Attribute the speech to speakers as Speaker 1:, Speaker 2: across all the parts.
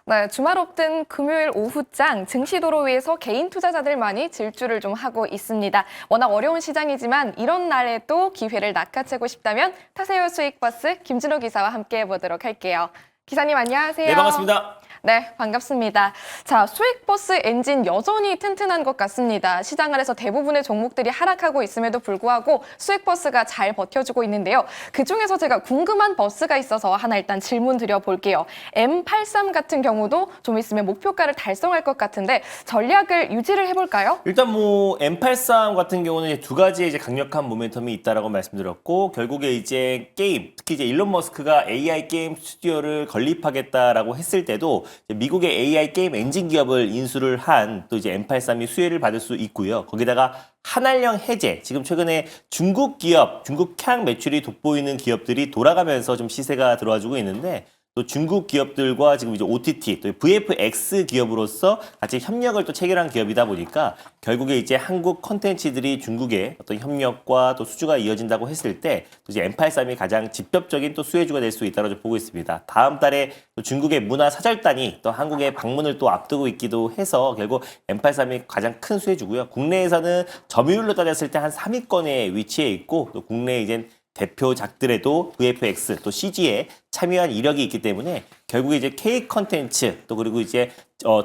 Speaker 1: 네, 주말 없던 금요일 오후장 증시도로 위해서 개인 투자자들만이 질주를 좀 하고 있습니다. 워낙 어려운 시장이지만 이런 날에도 기회를 낚아채고 싶다면 타세요 수익버스 김준호 기사와 함께 해보도록 할게요. 기사님 안녕하세요.
Speaker 2: 네, 반갑습니다.
Speaker 1: 네, 반갑습니다. 자, 수익버스 엔진 여전히 튼튼한 것 같습니다. 시장 안에서 대부분의 종목들이 하락하고 있음에도 불구하고 수익버스가 잘 버텨주고 있는데요. 그중에서 제가 궁금한 버스가 있어서 하나 일단 질문 드려볼게요. M83 같은 경우도 좀 있으면 목표가를 달성할 것 같은데 전략을 유지를 해볼까요?
Speaker 2: 일단 뭐 M83 같은 경우는 이제 두 가지의 이제 강력한 모멘텀이 있다라고 말씀드렸고, 결국에 이제 게임, 특히 이제 일론 머스크가 AI 게임 스튜디오를 건립하겠다라고 했을 때도 미국의 AI 게임 엔진 기업을 인수를 한 또 이제 M83이 수혜를 받을 수 있고요. 거기다가 한알령 해제, 지금 최근에 중국 기업, 중국향 매출이 돋보이는 기업들이 돌아가면서 좀 시세가 들어와주고 있는데, 또 중국 기업들과 지금 이제 OTT, 또 VFX 기업으로서 같이 협력을 또 체결한 기업이다 보니까 결국에 이제 한국 컨텐츠들이 중국의 어떤 협력과 또 수주가 이어진다고 했을 때 또 이제 M83이 가장 직접적인 또 수혜주가 될 수 있다고 보고 있습니다. 다음 달에 또 중국의 문화 사절단이 또 한국의 방문을 또 앞두고 있기도 해서 결국 M83이 가장 큰 수혜주고요. 국내에서는 점유율로 따졌을 때 한 3위권에 위치해 있고, 또 국내 이제 대표작들에도 VFX 또 CG에 참여한 이력이 있기 때문에 결국에 이제 K 컨텐츠 또 그리고 이제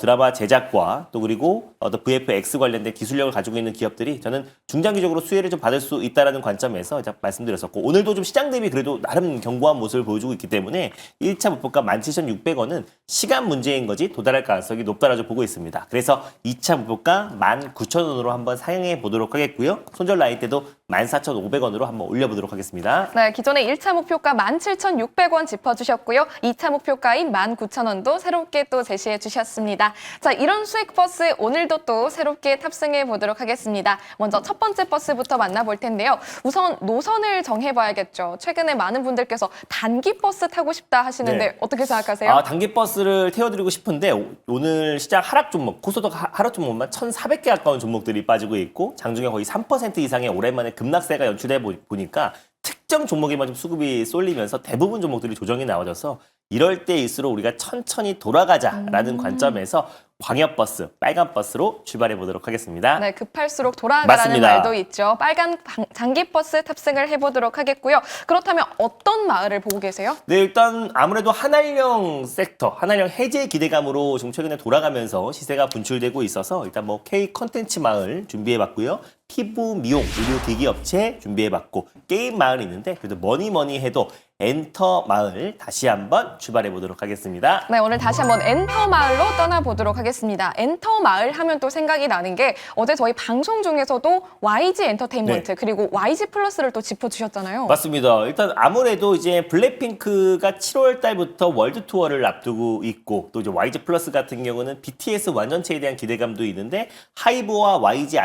Speaker 2: 드라마 제작과 또 그리고 또 VFX 관련된 기술력을 가지고 있는 기업들이 저는 중장기적으로 수혜를 좀 받을 수 있다라는 관점에서 말씀드렸었고, 오늘도 좀 시장 대비 그래도 나름 견고한 모습을 보여주고 있기 때문에 1차 목표가 17,600원은 시간 문제인 거지 도달할 가능성이 높다라고 보고 있습니다. 그래서 2차 목표가 19,000원으로 한번 상향해 보도록 하겠고요. 손절 라인 때도 14,500원으로 한번 올려보도록 하겠습니다.
Speaker 1: 네, 기존의 1차 목표가 17,600원 짚어주셨고요. 2차 목표가인 19,000원도 새롭게 또 제시해 주셨습니다. 자, 이런 수익 버스 오늘도 또 새롭게 탑승해 보도록 하겠습니다. 먼저 첫 번째 버스부터 만나볼 텐데요. 우선 노선을 정해봐야겠죠. 최근에 많은 분들께서 단기 버스 타고 싶다 하시는데
Speaker 2: 네.
Speaker 1: 어떻게 생각하세요?
Speaker 2: 단기 버스를 태워드리고 싶은데 오늘 시장 하락 종목, 코스닥 하락 종목만 1,400개 가까운 종목들이 빠지고 있고, 장중에 거의 3% 이상의 오랜만에 급락세가 연출돼 보니까 특정 종목에만 좀 수급이 쏠리면서 대부분 종목들이 조정이 나와져서 이럴 때일수록 우리가 천천히 돌아가자라는 관점에서 광역버스, 빨간 버스로 출발해 보도록 하겠습니다.
Speaker 1: 네, 급할수록 돌아가라는
Speaker 2: 맞습니다.
Speaker 1: 말도 있죠. 빨간 장기버스 탑승을 해보도록 하겠고요. 그렇다면 어떤 마을을 보고 계세요?
Speaker 2: 네, 일단 아무래도 한알령 섹터, 한알령 해제 기대감으로 지금 최근에 돌아가면서 시세가 분출되고 있어서 일단 뭐 K 컨텐츠 마을 준비해봤고요. 피부 미용 의료 기기 업체 준비해봤고, 게임 마을이 있는데 그래도 뭐니 해도 엔터 마을 다시 한번 출발해 보도록 하겠습니다.
Speaker 1: 네, 오늘 다시 한번 엔터 마을로 떠나보도록 하겠습니다. 엔터 마을 하면 또 생각이 나는 게 어제 저희 방송 중에서도 YG 엔터테인먼트
Speaker 2: 네.
Speaker 1: 그리고 YG 플러스를 또 짚어주셨잖아요.
Speaker 2: 맞습니다. 일단 아무래도 이제 블랙핑크가 7월 달부터 월드 투어를 앞두고 있고, 또 이제 YG 플러스 같은 경우는 BTS 완전체에 대한 기대감도 있는데, 하이브와 YG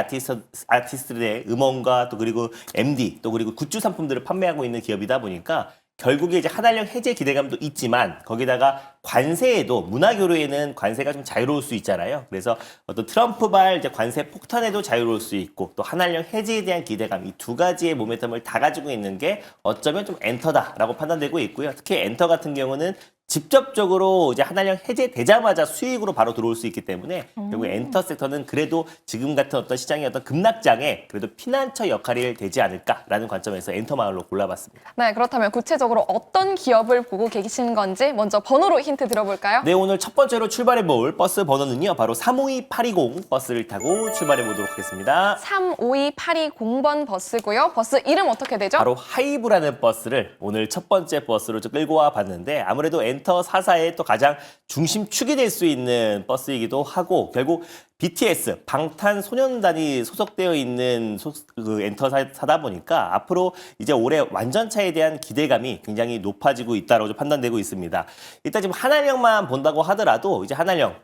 Speaker 2: 아티스트들의 음원과 또 그리고 MD 또 그리고 굿즈 상품들을 판매하고 있는 기업이다 보니까 결국에 이제 한알령 해제 기대감도 있지만, 거기다가 관세에도 문화교류에는 관세가 좀 자유로울 수 있잖아요. 그래서 어떤 트럼프발 이제 관세 폭탄에도 자유로울 수 있고, 또 한알령 해제에 대한 기대감, 이 두 가지의 모멘텀을 다 가지고 있는 게 어쩌면 좀 엔터다라고 판단되고 있고요. 특히 엔터 같은 경우는 직접적으로 이제 한알령 해제되자마자 수익으로 바로 들어올 수 있기 때문에 결국 엔터 섹터는 그래도 지금 같은 어떤 시장의 어떤 급락장에 그래도 피난처 역할이 되지 않을까라는 관점에서 엔터 마을로 골라봤습니다.
Speaker 1: 네, 그렇다면 구체적으로 어떤 기업을 보고 계신 건지 먼저 번호로 힌트 들어볼까요?
Speaker 2: 네, 오늘 첫 번째로 출발해볼 버스 번호는요, 바로 352820 버스를 타고 출발해보도록 하겠습니다.
Speaker 1: 352820번 버스고요. 버스 이름 어떻게 되죠?
Speaker 2: 바로 하이브라는 버스를 오늘 첫 번째 버스로 좀 끌고 와 봤는데, 아무래도 엔터 4사의 또 가장 중심축이 될 수 있는 버스이기도 하고, 결국 BTS, 방탄소년단이 소속되어 있는 엔터사다 보니까 앞으로 이제 올해 완전차에 대한 기대감이 굉장히 높아지고 있다고 판단되고 있습니다. 일단 지금 한알령만 본다고 하더라도 이제 한알령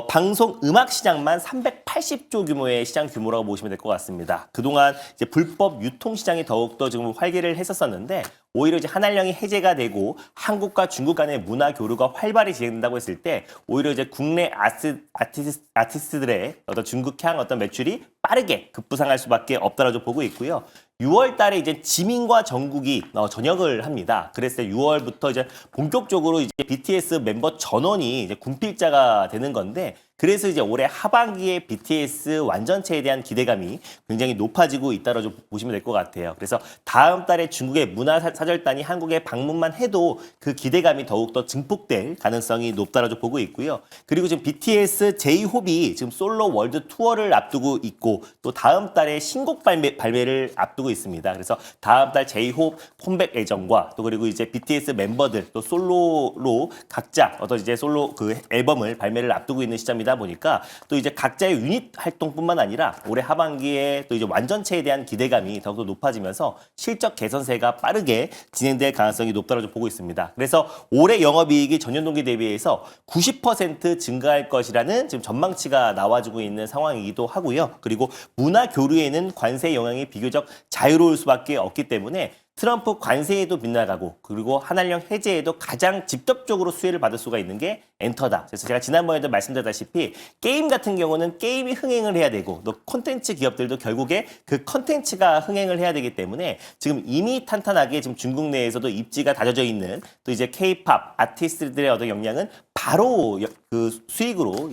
Speaker 2: 방송 음악 시장만 380조 규모의 시장 규모라고 보시면 될 것 같습니다. 그동안 이제 불법 유통 시장이 더욱더 지금 활기를 했었었는데, 오히려 이제 한알령이 해제가 되고 한국과 중국 간의 문화 교류가 활발히 진행된다고 했을 때 오히려 이제 국내 아티스트들의 어떤 중국향 어떤 매출이 빠르게 급부상할 수밖에 없다라고 보고 있고요. 6월 달에 이제 지민과 정국이 전역을 합니다. 그랬을 때 6월부터 이제 본격적으로 이제 BTS 멤버 전원이 이제 군필자가 되는 건데 그래서 이제 올해 하반기에 BTS 완전체에 대한 기대감이 굉장히 높아지고 있다고 좀 보시면 될 것 같아요. 그래서 다음 달에 중국의 문화사절단이 한국에 방문만 해도 그 기대감이 더욱더 증폭될 가능성이 높다고 좀 보고 있고요. 그리고 지금 BTS J-Hope이 지금 솔로 월드 투어를 앞두고 있고 또 다음 달에 신곡 발매를 앞두고 있습니다. 그래서 다음 달 J-Hope 컴백 예정과 또 그리고 이제 BTS 멤버들 또 솔로로 각자 어떤 이제 솔로 그 앨범을 발매를 앞두고 있는 시점이다 보니까 또 이제 각자의 유닛 활동뿐만 아니라 올해 하반기에 또 이제 완전체에 대한 기대감이 더욱더 높아지면서 실적 개선세가 빠르게 진행될 가능성이 높다고 좀 보고 있습니다. 그래서 올해 영업이익이 전년 동기 대비해서 90% 증가할 것이라는 지금 전망치가 나와주고 있는 상황이기도 하고요. 그리고 문화 교류에는 관세 영향이 비교적 자유로울 수밖에 없기 때문에 트럼프 관세에도 빗나가고 그리고 한한령 해제에도 가장 직접적으로 수혜를 받을 수가 있는 게 엔터다. 그래서 제가 지난번에도 말씀드렸다시피 게임 같은 경우는 게임이 흥행을 해야 되고 또 콘텐츠 기업들도 결국에 그 콘텐츠가 흥행을 해야 되기 때문에 지금 이미 탄탄하게 지금 중국 내에서도 입지가 다져져 있는 또 이제 K-팝 아티스트들의 어떤 역량은 바로 그 수익으로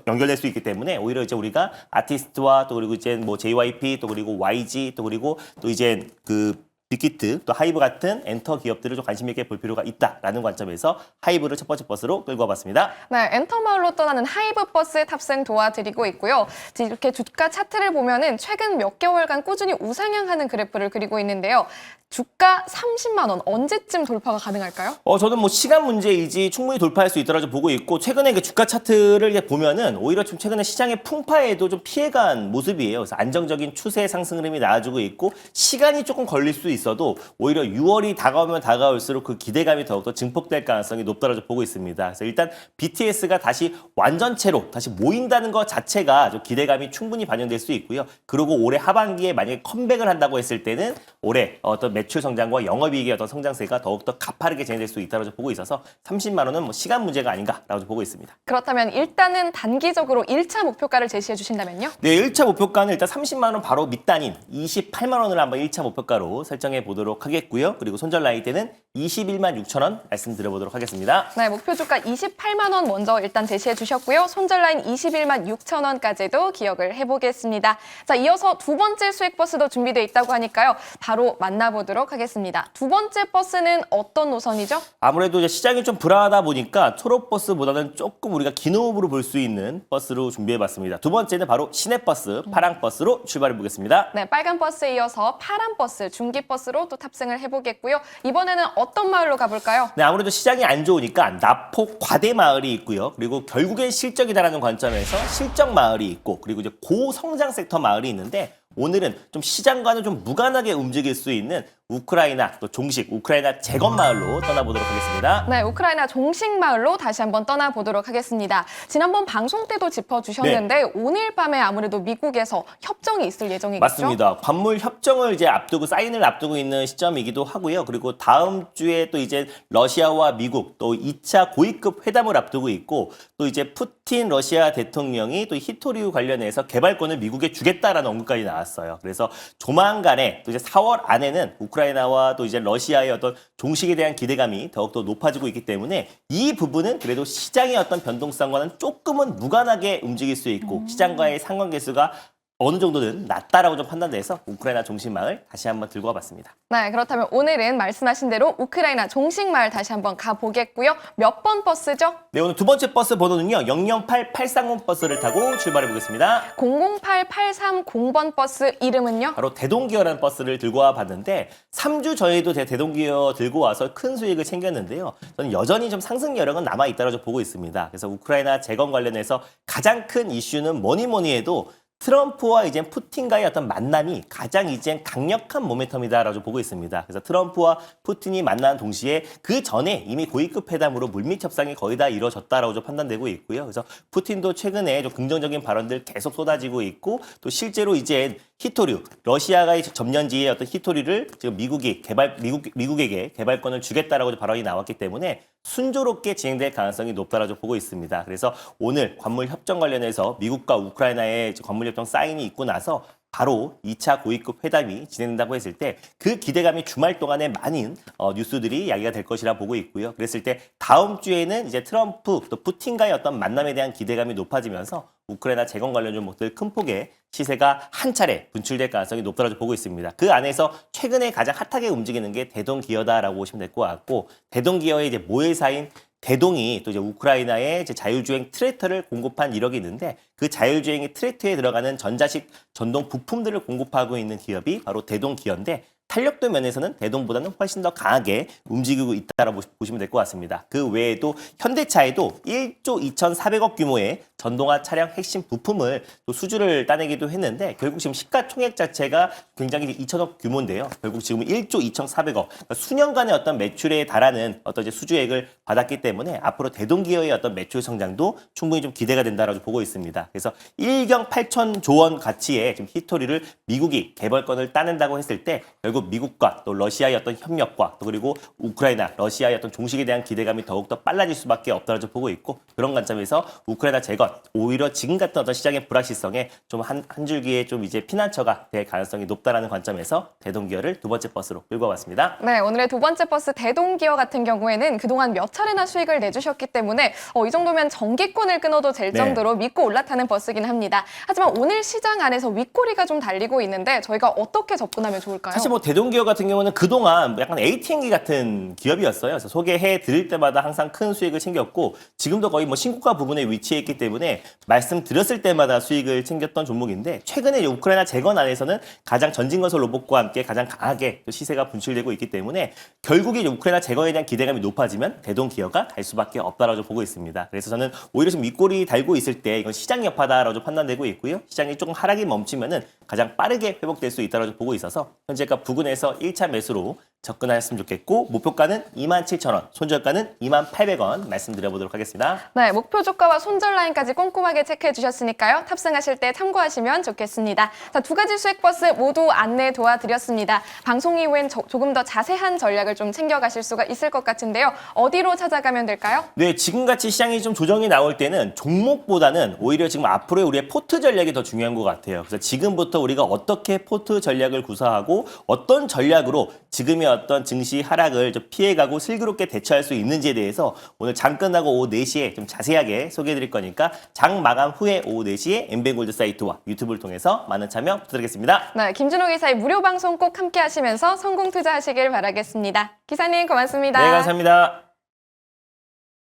Speaker 2: 연결될 수 있기 때문에 오히려 이제 우리가 아티스트와 또 그리고 이제 뭐 JYP 또 그리고 YG 또 그리고 또 이제 그 빅히트 또 하이브 같은 엔터 기업들을 좀 관심 있게 볼 필요가 있다라는 관점에서 하이브를 첫 번째 버스로 끌고 와봤습니다.
Speaker 1: 네, 엔터마을로 떠나는 하이브 버스 탑승 도와드리고 있고요. 이렇게 주가 차트를 보면은 최근 몇 개월간 꾸준히 우상향하는 그래프를 그리고 있는데요. 주가 30만 원 언제쯤 돌파가 가능할까요?
Speaker 2: 저는 뭐 시간 문제이지 충분히 돌파할 수 있더라고 보고 있고 최근에 그 주가 차트를 이제 보면은 오히려 좀 최근에 시장의 풍파에도 좀 피해간 모습이에요. 그래서 안정적인 추세 상승 흐름이 나와주고 있고 시간이 조금 걸릴 수 있어도 오히려 6월이 다가오면 다가올수록 그 기대감이 더욱더 증폭될 가능성이 높다고 보고 있습니다. 그래서 일단 BTS가 다시 완전체로 다시 모인다는 것 자체가 좀 기대감이 충분히 반영될 수 있고요. 그리고 올해 하반기에 만약에 컴백을 한다고 했을 때는 올해 어떤 매출 성장과 영업이익의 어떤 성장세가 더욱더 가파르게 진행될 수 있다고 보고 있어서 30만 원은 뭐 시간 문제가 아닌가라고 보고 있습니다.
Speaker 1: 그렇다면 일단은 단기적으로 1차 목표가를 제시해 주신다면요?
Speaker 2: 네, 1차 목표가는 일단 30만 원 바로 밑단인 28만 원을 한번 1차 목표가로 설정해 보도록 하겠고요. 그리고 손절 라인 때는 21만 6천 원 말씀드려 보도록 하겠습니다.
Speaker 1: 네, 목표 주가 28만 원 먼저 일단 제시해 주셨고요. 손절 라인 21만 6천 원까지도 기억을 해보겠습니다. 자, 이어서 두 번째 수익 버스도 준비되어 있다고 하니까요. 바로 만나보도록 하겠습니다. 두 번째 버스는 어떤 노선이죠?
Speaker 2: 아무래도 이제 시장이 좀 불안하다 보니까 초록 버스보다는 조금 우리가 긴 호흡으로 볼 수 있는 버스로 준비해봤습니다. 두 번째는 바로 시내버스, 파랑 버스로 출발해보겠습니다.
Speaker 1: 네, 빨간 버스에 이어서 파란 버스, 중기 버스로 또 탑승을 해보겠고요. 이번에는 어떤 마을로 가볼까요?
Speaker 2: 네, 아무래도 시장이 안 좋으니까 나포 과대 마을이 있고요. 그리고 결국엔 실적이다라는 관점에서 실적 마을이 있고 그리고 이제 고성장 섹터 마을이 있는데 오늘은 좀 시장과는 좀 무관하게 움직일 수 있는 우크라이나 또 종식 우크라이나 재건 마을로 떠나보도록 하겠습니다.
Speaker 1: 네, 우크라이나 종식 마을로 다시 한번 떠나보도록 하겠습니다. 지난번 방송 때도 짚어주셨는데 오늘 밤에 아무래도 미국에서 협정이 있을 예정이겠죠?
Speaker 2: 맞습니다. 관물 협정을 이제 앞두고 사인을 앞두고 있는 시점이기도 하고요. 그리고 다음 주에 또 이제 러시아와 미국 또 2차 고위급 회담을 앞두고 있고 또 이제 푸틴 러시아 대통령이 또 히토리우 관련해서 개발권을 미국에 주겠다라는 언급까지 나왔어요. 그래서 조만간에 또 이제 4월 안에는 우크라이나와 또 이제 러시아의 어떤 종식에 대한 기대감이 더욱더 높아지고 있기 때문에 이 부분은 그래도 시장의 어떤 변동성과는 조금은 무관하게 움직일 수 있고 시장과의 상관계수가 어느 정도는 낮다라고 좀 판단돼서 우크라이나 종식마을 다시 한번 들고 와봤습니다.
Speaker 1: 네, 그렇다면 오늘은 말씀하신 대로 우크라이나 종식마을 다시 한번 가보겠고요. 몇 번 버스죠?
Speaker 2: 네, 오늘 두 번째 버스 번호는요. 008830 버스를 타고 출발해 보겠습니다.
Speaker 1: 008830번 버스 이름은요?
Speaker 2: 바로 대동기어라는 버스를 들고 와봤는데 3주 전에도 대동기어 들고 와서 큰 수익을 챙겼는데요. 저는 여전히 좀 상승 여력은 남아있다고 좀 보고 있습니다. 그래서 우크라이나 재건 관련해서 가장 큰 이슈는 뭐니 해도 트럼프와 이제 푸틴과의 어떤 만남이 가장 이제 강력한 모멘텀이다라고 보고 있습니다. 그래서 트럼프와 푸틴이 만난 동시에 그 전에 이미 고위급 회담으로 물밑 협상이 거의 다 이루어졌다라고 좀 판단되고 있고요. 그래서 푸틴도 최근에 좀 긍정적인 발언들 계속 쏟아지고 있고 또 실제로 이제 히토류, 러시아가 점령지의 어떤 히토류를 지금 미국에게 개발권을 주겠다라고 발언이 나왔기 때문에 순조롭게 진행될 가능성이 높다라고 보고 있습니다. 그래서 오늘 관물 협정 관련해서 미국과 우크라이나의 관물 협정 사인이 있고 나서 바로 2차 고위급 회담이 진행된다고 했을 때 그 기대감이 주말 동안에 많은 뉴스들이 야기가 될 것이라 보고 있고요. 그랬을 때 다음 주에는 이제 트럼프 또 푸틴과의 어떤 만남에 대한 기대감이 높아지면서 우크라이나 재건 관련 종목들 큰 폭의 시세가 한 차례 분출될 가능성이 높다고 보고 있습니다. 그 안에서 최근에 가장 핫하게 움직이는 게 대동기어다라고 보시면 될 것 같고, 대동기어의 이제 모회사인 대동이 또 이제 우크라이나에 이제 자율주행 트랙터를 공급한 이력이 있는데, 그 자율주행의 트랙터에 들어가는 전자식 전동 부품들을 공급하고 있는 기업이 바로 대동기어인데, 탄력도 면에서는 대동보다는 훨씬 더 강하게 움직이고 있다라고 보시면 될 것 같습니다. 그 외에도 현대차에도 1조 2,400억 규모의 전동화 차량 핵심 부품을 또 수주를 따내기도 했는데, 결국 지금 시가총액 자체가 굉장히 2천억 규모인데요. 결국 지금 1조 2,400억, 그러니까 수년간의 어떤 매출에 달하는 어떤 이제 수주액을 받았기 때문에 앞으로 대동기어의 어떤 매출 성장도 충분히 좀 기대가 된다라고 보고 있습니다. 그래서 1경 8천조 원 가치의 지금 히스토리를 미국이 개발권을 따낸다고 했을 때, 결국 미국과 또 러시아의 어떤 협력과 또 그리고 우크라이나, 러시아의 어떤 종식에 대한 기대감이 더욱더 빨라질 수밖에 없다고 보고 있고, 그런 관점에서 우크라이나 재건, 오히려 지금 같은 어떤 시장의 불확실성에 좀 한 줄기에 좀 이제 피난처가 될 가능성이 높다라는 관점에서 대동기어를 두 번째 버스로 끌고 왔습니다.
Speaker 1: 네, 오늘의 두 번째 버스 대동기어 같은 경우에는 그동안 몇 차례나 수익을 내주셨기 때문에 이 정도면 정기권을 끊어도 될
Speaker 2: 네.
Speaker 1: 정도로 믿고 올라타는 버스긴 합니다. 하지만 오늘 시장 안에서 윗꼬리가 좀 달리고 있는데 저희가 어떻게 접근하면 좋을까요?
Speaker 2: 사실 뭐 대동기어 같은 경우는 그동안 약간 AT&T 같은 기업이었어요. 그래서 소개해 드릴 때마다 항상 큰 수익을 챙겼고, 지금도 거의 뭐 신고가 부분에 위치해 있기 때문에 말씀드렸을 때마다 수익을 챙겼던 종목인데, 최근에 이제 우크라이나 재건 안에서는 가장 전진건설 로봇과 함께 가장 강하게 또 시세가 분출되고 있기 때문에, 결국에 이제 우크라이나 재건에 대한 기대감이 높아지면 대동기어가 갈 수밖에 없다라고 보고 있습니다. 그래서 저는 오히려 지금 윗골이 달고 있을 때 이건 시장 여파다라고 판단되고 있고요. 시장이 조금 하락이 멈추면은 가장 빠르게 회복될 수 있다라고 보고 있어서 현재가 부근에서 1차 매수로 접근하셨으면 좋겠고, 목표가는 27,000원, 손절가는 28,000원 말씀드려보도록 하겠습니다.
Speaker 1: 네, 목표 주가와 손절 라인까지 꼼꼼하게 체크해 주셨으니까요. 탑승하실 때 참고하시면 좋겠습니다. 자, 두 가지 수익 버스 모두 안내 도와드렸습니다. 방송 이후엔 조금 더 자세한 전략을 좀 챙겨가실 수가 있을 것 같은데요. 어디로 찾아가면 될까요?
Speaker 2: 네, 지금같이 시장이 좀 조정이 나올 때는 종목보다는 오히려 지금 앞으로의 우리의 포트 전략이 더 중요한 것 같아요. 그래서 지금부터 우리가 어떻게 포트 전략을 구사하고 어떤 전략으로 지금의 어떤 증시 하락을 좀 피해가고 슬기롭게 대처할 수 있는지에 대해서 오늘 장 끝나고 오후 4시에 좀 자세하게 소개해드릴 거니까 장 마감 후에 오후 4시에 엠뱅골드 사이트와 유튜브를 통해서 많은 참여 부탁드리겠습니다.
Speaker 1: 네, 김준호 기사의 무료 방송 꼭 함께 하시면서 성공 투자하시길 바라겠습니다. 기사님 고맙습니다.
Speaker 2: 네, 감사합니다.